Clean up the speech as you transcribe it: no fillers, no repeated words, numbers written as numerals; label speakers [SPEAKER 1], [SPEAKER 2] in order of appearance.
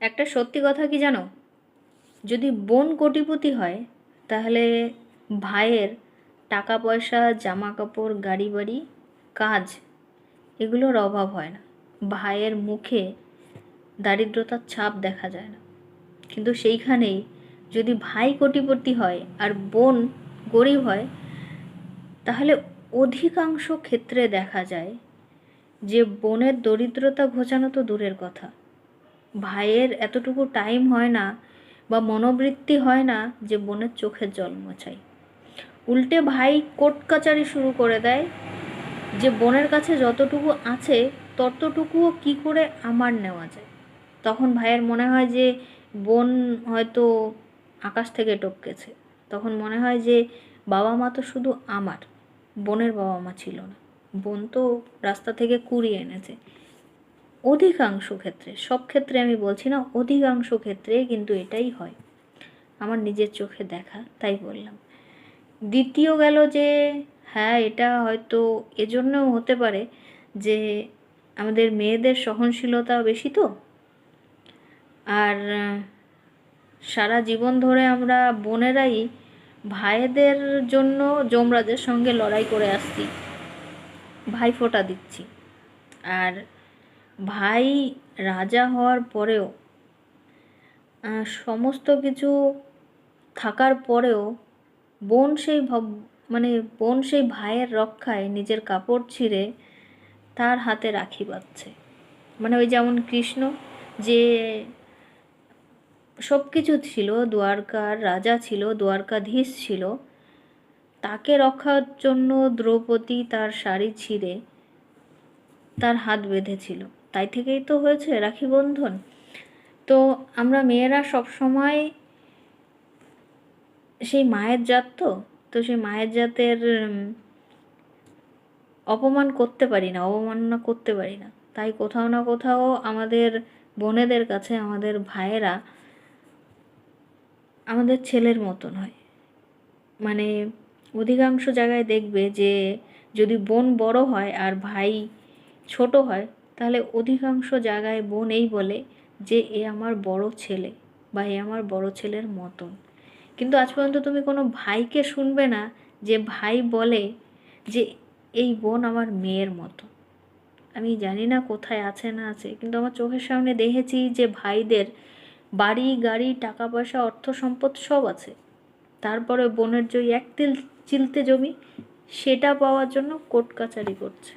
[SPEAKER 1] একটা সত্যি কথা কি জানো, যদি বোন কোটিপতি হয় তাহলে ভাইয়ের টাকা পয়সা, জামা কাপড়, গাড়ি বাড়ি, কাজ এগুলোর অভাব হয় না। ভাইয়ের মুখে দারিদ্রতার ছাপ দেখা যায় না। কিন্তু সেইখানেই যদি ভাই কোটিপতি হয় আর বোন গরিব হয়, তাহলে অধিকাংশ ক্ষেত্রে দেখা যায় যে বোনের দরিদ্রতা ঘোচানো তো দূরের কথা, ভাইয়ের এতটুকু টাইম হয় না বা মনোবৃত্তি হয় না যে বোনের চোখের জল মোছাই। উল্টে ভাই কোর্ট কাচারি শুরু করে দেয় যে বোনের কাছে যতটুকু আছে ততটুকুও কি করে আমার নেওয়া যায়। তখন ভাইয়ের মনে হয় যে বোন হয়তো আকাশ থেকে টপকেছে। তখন মনে হয় যে বাবা মা তো শুধু আমার, বোনের বাবা মা ছিল না, বোন তো রাস্তা থেকে কুড়িয়ে এনেছে। অধিকাংশ ক্ষেত্রে, সব ক্ষেত্রে আমি বলছি না, অধিকাংশ ক্ষেত্রে কিন্তু এটাই হয়, আমার নিজের চোখে দেখা, তাই বললাম। দ্বিতীয় গেল যে হ্যাঁ, এটা হয়তো এজন্যও হতে পারে যে আমাদের মেয়েদের সহনশীলতা বেশি তো, আর সারা জীবন ধরে আমরা বোনেরাই ভাইদের জন্য যমরাজের সঙ্গে লড়াই করে আসছি, ভাইফোঁটা দিচ্ছি। আর ভাই রাজা হওয়ার পরেও, সমস্ত কিছু থাকার পরেও বোন সেই বোন সেই ভাইয়ের রক্ষায় নিজের কাপড় ছিঁড়ে তার হাতে রাখি বাঁধছে। মানে ওই যেমন কৃষ্ণ, যে সব কিছু ছিল, দ্বারকার রাজা ছিল, দ্বারকাধীশ ছিল, তাকে রক্ষার জন্য দ্রৌপদী তার শাড়ি ছিঁড়ে তার হাত বেঁধেছিল। তাই থেকেই তো হয়েছে রাখি বন্ধন। তো আমরা মেয়েরা সব সময় সেই মায়ের জাত, তো সেই মায়ের জাতের অপমান করতে পারি না, অবমাননা করতে পারি না। তাই কোথাও না কোথাও আমাদের বোনেদের কাছে আমাদের ভাইয়েরা আমাদের ছেলের মতন হয়। মানে অধিকাংশ জায়গায় দেখবে যে যদি বোন বড় হয় আর ভাই ছোট হয়, তাহলে অধিকাংশ জায়গায় বোন এই বলে যে এ আমার বড় ছেলে বা এ আমার বড় ছেলের মতন। কিন্তু আজ পর্যন্ত তুমি কোনো ভাইকে শুনবে না যে ভাই বলে যে এই বোন আমার মেয়ের মতো। আমি জানি না কোথায় আছে না আছে, কিন্তু আমার চোখের সামনে দেখেছি যে ভাইদের বাড়ি, গাড়ি, টাকা পয়সা, অর্থ সম্পদ সব আছে, তারপরে বোনের যে এক চিলতে জমি সেটা পাওয়ার জন্য কোর্ট কাচারি করছে।